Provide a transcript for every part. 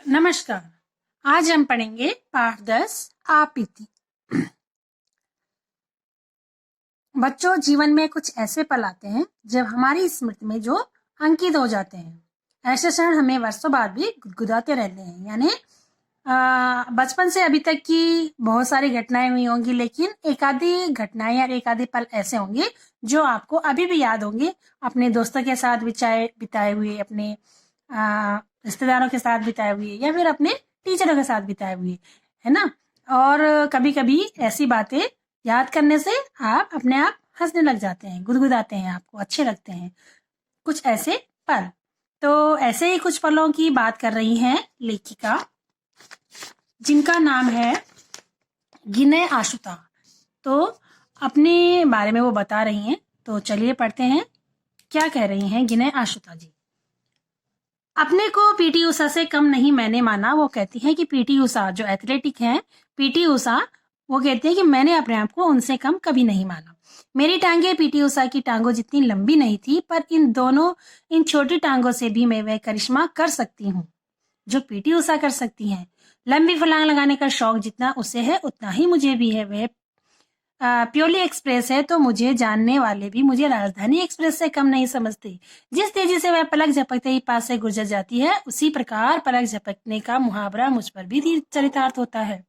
नमस्कार। आज हम पढ़ेंगे पाठ 10 आप इति। बच्चों, जीवन में कुछ ऐसे पल आते हैं जब हमारी स्मृति में जो अंकित हो जाते हैं। ऐसे क्षण हमें वर्षों बाद भी गुदगुदाते रहते हैं। यानी बचपन से अभी तक की बहुत सारी घटनाएं हुई होंगी, लेकिन एक आधी घटनाएं या एक आधे पल ऐसे होंगे जो आपको अभी भी याद होंगे, अपने दोस्तों के साथ बिताए हुए, अपने रिश्तेदारों के साथ बिताए हुए, या फिर अपने टीचरों के साथ बिताए हुए, है ना। और कभी कभी ऐसी बातें याद करने से आप अपने आप हंसने लग जाते हैं, गुदगुदाते हैं, आपको अच्छे लगते हैं कुछ ऐसे पल। तो ऐसे ही कुछ पलों की बात कर रही हैं लेखिका, जिनका नाम है गिने आशुता। तो अपने बारे में वो बता रही हैं, तो चलिए पढ़ते हैं क्या कह रही हैं गिने आशुता जी। अपने को पीटी उषा से कम नहीं मैंने माना। वो कहती हैं कि पीटी उषा जो एथलेटिक हैं, पीटी उषा, वो कहती है कि मैंने अपने आप को उनसे कम कभी नहीं माना। मेरी टांगे पीटी उषा की टांगों जितनी लंबी नहीं थी, पर इन छोटी टांगों से भी मैं वह करिश्मा कर सकती हूँ जो पीटी उषा कर सकती हैं। लंबी फलांग लगाने का शौक जितना उसे है उतना ही मुझे भी है। वह प्योरली एक्सप्रेस है तो मुझे जानने वाले भी मुझे राजधानी एक्सप्रेस से कम नहीं समझते। जिस तेजी से वह पलक झपकते ही पास से गुजर जाती है, उसी प्रकार पलक झपकने का मुहावरा मुझ पर भी चरितार्थ होता है।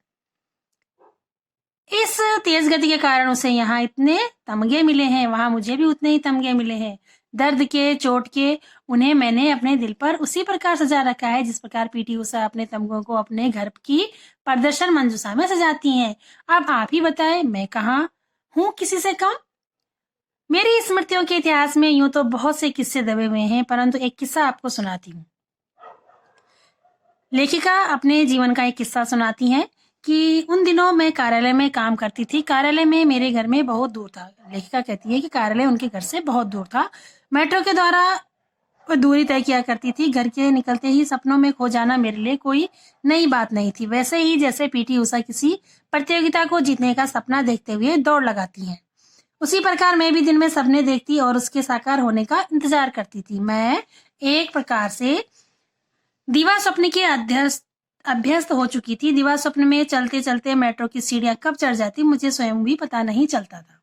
इस तेज गति के कारण उसे यहाँ इतने तमगे मिले हैं, वहां मुझे भी उतने ही तमगे मिले हैं। दर्द के, चोट के, उन्हें मैंने अपने दिल पर उसी प्रकार सजा रखा है जिस प्रकार पीटी उषा अपने तमगों को अपने घर की प्रदर्शन मंजूषा में सजाती हैं। अब आप ही बताएं, मैं कहाँ हूँ किसी से कम। मेरी स्मृतियों के इतिहास में यूं तो बहुत से किस्से दबे हुए हैं, परंतु एक किस्सा आपको सुनाती हूँ। लेखिका अपने जीवन का एक किस्सा सुनाती हैं कि उन दिनों मैं कार्यालय में काम करती थी। कार्यालय में मेरे घर में बहुत दूर था। लेखिका कहती है कि कार्यालय उनके घर से बहुत दूर था। मेट्रो के द्वारा वो दूरी तय किया करती थी। घर के निकलते ही सपनों में खो जाना मेरे लिए कोई नई बात नहीं थी। वैसे ही जैसे पीटी उषा किसी प्रतियोगिता को जीतने का सपना देखते हुए दौड़ लगाती हैं, उसी प्रकार मैं भी दिन में सपने देखती और उसके साकार होने का इंतजार करती थी। मैं एक प्रकार से दीवा स्वप्न की अभ्यस्त हो चुकी थी। दीवा स्वप्न में चलते चलते मेट्रो की सीढ़ियां कब चढ़ जाती मुझे स्वयं भी पता नहीं चलता था।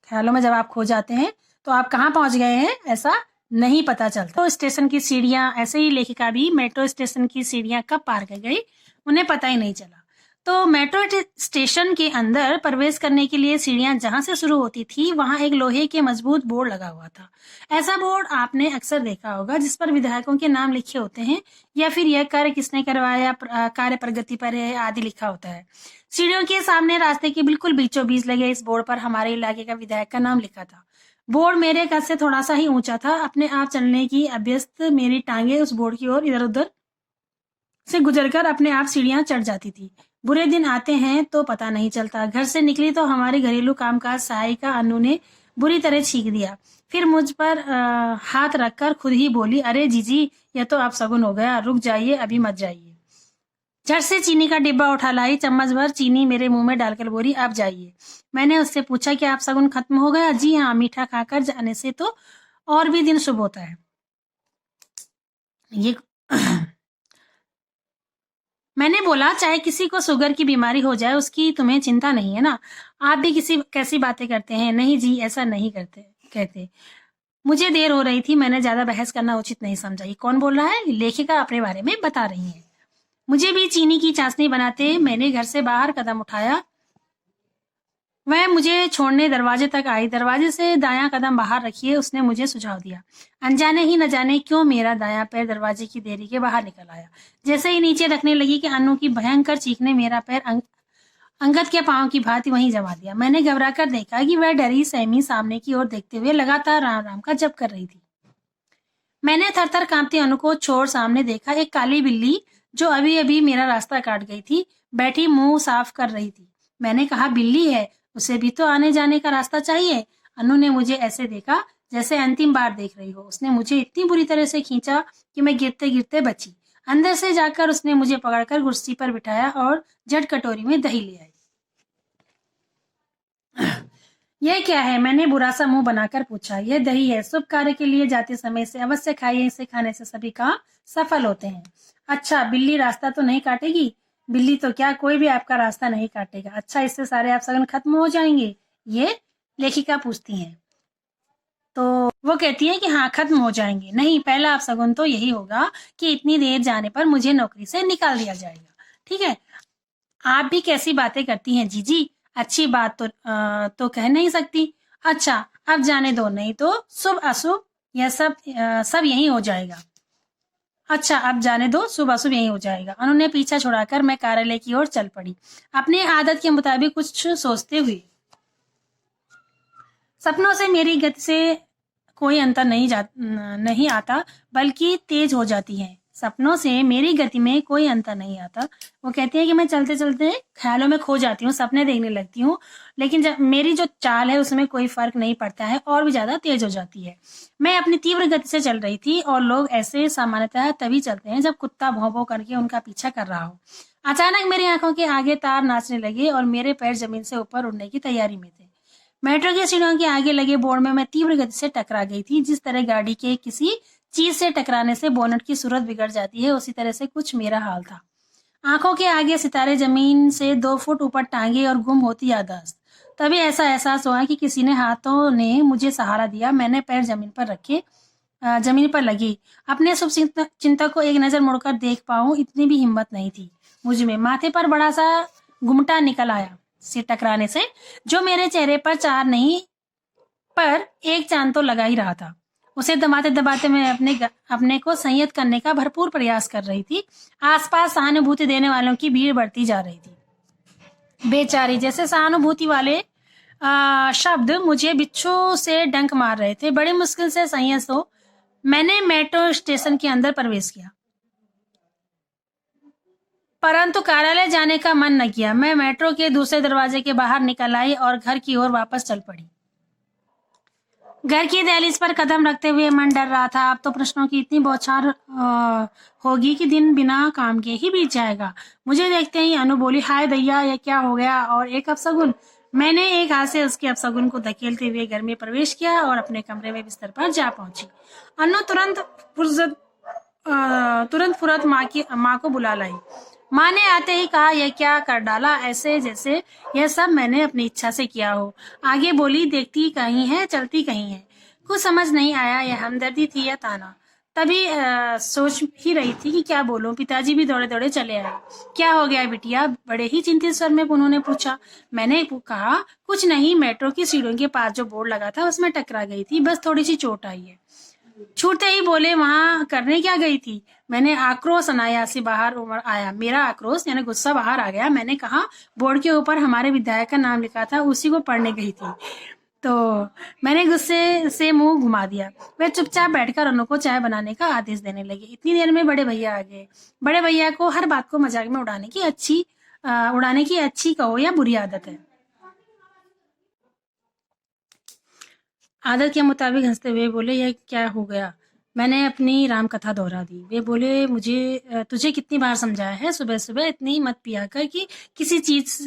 ख्यालों में जब आप खो जाते हैं तो आप कहाँ पहुंच गए हैं ऐसा नहीं पता चलता। तो स्टेशन की सीढ़ियां, ऐसे ही लेखिका भी मेट्रो स्टेशन की सीढ़ियां कब पार कर गई उन्हें पता ही नहीं चला। तो मेट्रो स्टेशन के अंदर प्रवेश करने के लिए सीढ़ियां जहां से शुरू होती थी वहां एक लोहे के मजबूत बोर्ड लगा हुआ था। ऐसा बोर्ड आपने अक्सर देखा होगा जिस पर विधायकों के नाम लिखे होते हैं, या फिर यह कार्य किसने करवाया, कार्य प्रगति पर है आदि लिखा होता है। सीढ़ियों के सामने रास्ते के बिल्कुल बीचों बीच लगे इस बोर्ड पर हमारे इलाके का विधायक का नाम लिखा था। बोर्ड मेरे कद से थोड़ा सा ही ऊंचा था। अपने आप चलने की अभ्यस्त मेरी टांगे उस बोर्ड की ओर इधर उधर से गुजरकर अपने आप सीढ़ियां चढ़ जाती थी। बुरे दिन आते हैं तो पता नहीं चलता। घर से निकली तो हमारे घरेलू कामकाज सहायिका अनु ने बुरी तरह छींक दिया। फिर मुझ पर हाथ रखकर खुद ही बोली, अरे जीजी, यह तो आप सगुन हो गया, रुक जाइए, अभी मत जाइए। झट से चीनी का डिब्बा उठा लाई, चम्मच भर चीनी मेरे मुंह में डालकर बोली, आप जाइए। मैंने उससे पूछा कि आप सगुन खत्म हो गया? जी हाँ, मीठा खाकर जाने से तो और भी दिन शुभ होता है। ये मैंने बोला, चाहे किसी को शुगर की बीमारी हो जाए उसकी तुम्हें चिंता नहीं है ना? आप भी किसी कैसी बातें करते हैं? नहीं जी, ऐसा नहीं करते कहते। मुझे देर हो रही थी, मैंने ज्यादा बहस करना उचित नहीं समझा। ये कौन बोल रहा है? लेखिका अपने बारे में बता रही है। मुझे भी चीनी की चाशनी बनाते मैंने घर से बाहर कदम उठाया। वह मुझे छोड़ने दरवाजे तक आई। दरवाजे से दायां कदम बाहर रखिए, उसने मुझे सुझाव दिया। अनजाने ही न जाने क्यों मेरा दायां पैर दरवाजे की देरी के बाहर निकल आया। जैसे ही नीचे रखने लगी कि अनु की भयंकर चीख ने मेरा पैर अंगद के पांव की भांति वहीं जमा दिया। मैंने घबराकर देखा कि वह डरी सहमी सामने की ओर देखते हुए लगातार राम राम का जप कर रही थी। मैंने थरथर कांपती अनु को छोड़ सामने देखा। एक काली बिल्ली जो अभी अभी मेरा रास्ता काट गई थी, बैठी मुंह साफ कर रही थी। मैंने कहा, बिल्ली है, उसे भी तो आने जाने का रास्ता चाहिए। अनु ने मुझे ऐसे देखा जैसे अंतिम बार देख रही हो। उसने मुझे इतनी बुरी तरह से खींचा कि मैं गिरते गिरते बची। अंदर से जाकर उसने मुझे पकड़कर कुर्सी पर बिठाया और झट कटोरी में दही ले आई। यह क्या है? मैंने बुरा सा मुंह बनाकर पूछा। यह दही है, शुभ कार्य के लिए जाते समय से अवश्य खाइए, इसे खाने से सभी काम सफल होते हैं। अच्छा, बिल्ली रास्ता तो नहीं काटेगी? बिल्ली तो क्या, कोई भी आपका रास्ता नहीं काटेगा। अच्छा, इससे सारे अपशगुन खत्म हो जाएंगे? ये लेखिका पूछती हैं। तो वो कहती है कि हाँ, खत्म हो जाएंगे। नहीं, पहला अपशगुन तो यही होगा कि इतनी देर जाने पर मुझे नौकरी से निकाल दिया जाएगा। ठीक है, आप भी कैसी बातें करती हैं जीजी, अच्छी बात तो कह नहीं सकती। अच्छा, अब जाने दो, नहीं तो शुभ अशुभ यह सब यही हो जाएगा। अच्छा, अब जाने दो, शुभ अशुभ यही हो जाएगा। उन्होंने पीछा छुड़ाकर मैं कार्यालय की ओर चल पड़ी, अपने आदत के मुताबिक कुछ सोचते हुए। सपनों से मेरी गति से कोई अंतर नहीं आता, बल्कि तेज हो जाती है। सपनों से मेरी गति में कोई अंतर नहीं आता। वो कहती है कि मैं चलते चलते ख्यालों में खो जाती हूँ, सपने देखने लगती हूँ, लेकिन जब मेरी जो चाल है उसमें कोई फर्क नहीं पड़ता है, और भी ज्यादा तेज हो जाती है। मैं अपनी तीव्र गति से चल रही थी, और लोग ऐसे सामान्यतः तभी चलते हैं जब कुत्ता भौं भौं करके उनका पीछा कर रहा हो। अचानक मेरी आंखों के आगे तार नाचने लगे और मेरे पैर जमीन से ऊपर उड़ने की तैयारी में थे। मेट्रो की सीढ़ियों के आगे लगे बोर्ड में मैं तीव्र गति से टकरा गई थी। जिस तरह गाड़ी के किसी चीज से टकराने से बोनट की सूरत बिगड़ जाती है, उसी तरह से कुछ मेरा हाल था। आंखों के आगे सितारे जमीन से 2 फुट ऊपर टांगे और गुम होती याददाश्त। तभी ऐसा एहसास हुआ कि किसी ने हाथों ने मुझे सहारा दिया। मैंने पैर जमीन पर लगी। अपने शुभ चिंतक को एक नजर मुड़कर देख पाऊं, इतनी भी हिम्मत नहीं थी मुझ में। माथे पर बड़ा सा गुमटा निकल आया से टकराने से, जो मेरे चेहरे पर चार नहीं पर एक चांद तो लगा ही रहा था। उसे दबाते दबाते मैं अपने को संयत करने का भरपूर प्रयास कर रही थी। आसपास सहानुभूति देने वालों की भीड़ बढ़ती जा रही थी। बेचारी जैसे सहानुभूति वाले शब्द मुझे बिच्छू से डंक मार रहे थे। बड़ी मुश्किल से संयत हो मैंने मेट्रो स्टेशन के अंदर प्रवेश किया, परंतु कार्यालय जाने का मन न किया। मैं मेट्रो के दूसरे दरवाजे के बाहर निकल आई और घर की ओर वापस चल पड़ी। घर की दहलीज पर कदम रखते हुए मन डर रहा था। अब तो प्रश्नों की इतनी बौछार होगी कि दिन बिना काम के ही बीत जाएगा। मुझे देखते ही अनु बोली, हाय दैया, ये क्या हो गया? और एक अपशगुन। मैंने एक हाथ से उसके अपशगुन को धकेलते हुए घर में प्रवेश किया और अपने कमरे में बिस्तर पर जा पहुंची। अनु तुरंत फुरत माँ को बुला लाई। माँ ने आते ही कहा, यह क्या कर डाला, ऐसे जैसे यह सब मैंने अपनी इच्छा से किया हो। आगे बोली, देखती कहीं है, चलती कहीं है। कुछ समझ नहीं आया, यह हमदर्दी थी या ताना। तभी सोच ही रही थी कि क्या बोलूं। पिताजी भी दौड़े दौड़े चले आए। क्या हो गया बिटिया? बड़े ही चिंतित स्वर में उन्होंने पूछा। मैंने कहा, कुछ नहीं, मेट्रो की सीढ़ियों के पास जो बोर्ड लगा था उसमें टकरा गई थी, बस थोड़ी सी चोट आई है। छूटते ही बोले, वहां करने क्या गई थी? मैंने आक्रोश अनायासी बाहर उमड़ आया। मेरा आक्रोश यानी गुस्सा बाहर आ गया। मैंने कहा, बोर्ड के ऊपर हमारे विधायक का नाम लिखा था, उसी को पढ़ने गई थी। तो मैंने गुस्से से मुंह घुमा दिया। वे चुपचाप बैठकर अनु को चाय बनाने का आदेश देने लगे। इतनी देर में बड़े भैया आ गए। बड़े भैया को हर बात को मजाक में उड़ाने की अच्छी कहो या बुरी आदत है। आदत के मुताबिक हंसते हुए बोले, यह क्या हो गया? मैंने अपनी राम कथा दोहरा दी। वे बोले, तुझे कितनी बार समझाया है, सुबह सुबह इतनी मत पिया कर कि किसी चीज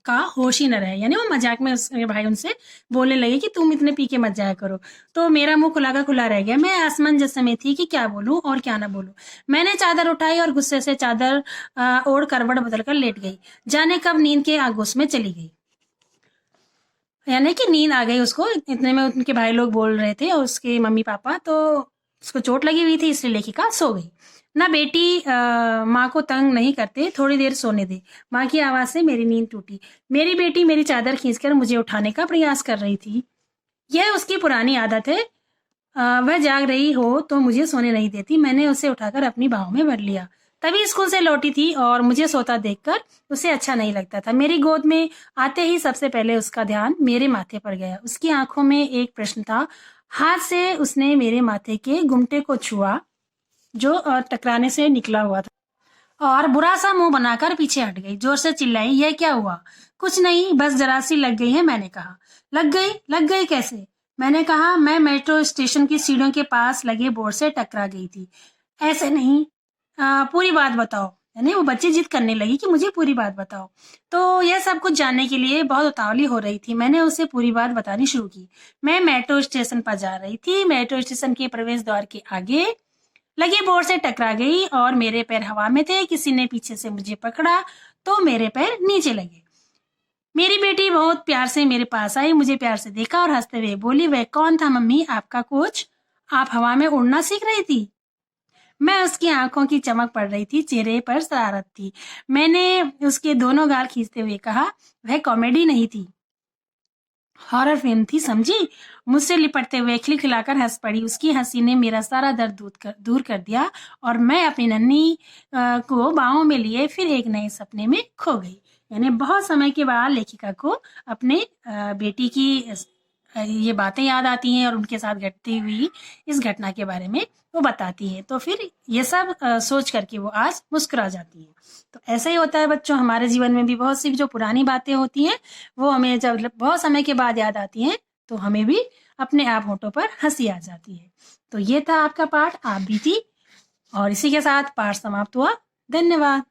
का होश ही न रहे। यानी वो मजाक में भाई उनसे बोलने लगे कि तुम इतने पी के मत जाया करो। तो मेरा मुंह खुला का खुला रह गया। मैं असमंजस में थी कि क्या बोलूं और क्या ना बोलूं। मैंने चादर उठाई और गुस्से से चादर ओढ़ करवट बदलकर लेट गई। जाने कब नींद के आगोश में चली गई। यानी कि नींद आ गई उसको। इतने में उनके भाई लोग बोल रहे थे और उसके मम्मी पापा, तो उसको चोट लगी हुई थी, इसलिए लेखिका सो गई। ना बेटी, माँ को तंग नहीं करते, थोड़ी देर सोने दे। माँ की आवाज से मेरी नींद टूटी। मेरी बेटी मेरी चादर खींचकर मुझे उठाने का प्रयास कर रही थी। यह उसकी पुरानी आदत है। वह जाग रही हो तो मुझे सोने नहीं देती। मैंने उसे उठाकर अपनी बाहों में भर लिया। तभी स्कूल से लौटी थी और मुझे सोता देखकर उसे अच्छा नहीं लगता था। मेरी गोद में आते ही सबसे पहले उसका ध्यान मेरे माथे पर गया। उसकी आंखों में एक प्रश्न था। हाथ से उसने मेरे माथे के गुमटे को छुआ जो टकराने से निकला हुआ था, और बुरा सा मुंह बनाकर पीछे हट गई। जोर से चिल्लाई, यह क्या हुआ? कुछ नहीं, बस जरा सी लग गई है। मैंने कहा। लग गई कैसे? मैंने कहा, मैं मेट्रो स्टेशन की सीढ़ियों के पास लगे बोर्ड से टकरा गई थी। ऐसे नहीं, पूरी बात बताओ। यानी वो बच्ची जिद करने लगी कि मुझे पूरी बात बताओ। तो यह सब कुछ जानने के लिए बहुत उतावली हो रही थी। मैंने उसे पूरी बात बतानी शुरू की। मैं मेट्रो स्टेशन पर जा रही थी। मेट्रो स्टेशन के प्रवेश द्वार के आगे लगी बोर्ड से टकरा गई और मेरे पैर हवा में थे। किसी ने पीछे से मुझे पकड़ा तो मेरे पैर नीचे लगे। मेरी बेटी बहुत प्यार से मेरे पास आई, मुझे प्यार से देखा और हंसते हुए बोली, वह कौन था मम्मी? आपका कोच? आप हवा में उड़ना सीख रही थी? मैं उसकी आंखों की चमक पड़ रही थी, चेहरे पर शरारत थी। मैंने उसके दोनों गाल खींचते हुए कहा, वह कॉमेडी नहीं थी, हॉरर फिल्म थी, समझी? मुझसे लिपटते हुए खिलखिलाकर हंस पड़ी। उसकी हंसी ने मेरा सारा दर्द दूर कर दिया और मैं अपनी नन्ही को बाहों में लिए फिर एक नए सपने में खो गई। यानी बहुत समय के बाद लेखिका को अपने बेटी की ये बातें याद आती हैं और उनके साथ घटती हुई इस घटना के बारे में वो बताती है। तो फिर ये सब सोच करके वो आज मुस्कुरा जाती है। तो ऐसा ही होता है बच्चों, हमारे जीवन में भी बहुत सी जो पुरानी बातें होती हैं वो हमें जब बहुत समय के बाद याद आती हैं तो हमें भी अपने आप होठों पर हंसी आ जाती है। तो ये था आपका पाठ, आप भी थी। और इसी के साथ पाठ समाप्त हुआ। धन्यवाद।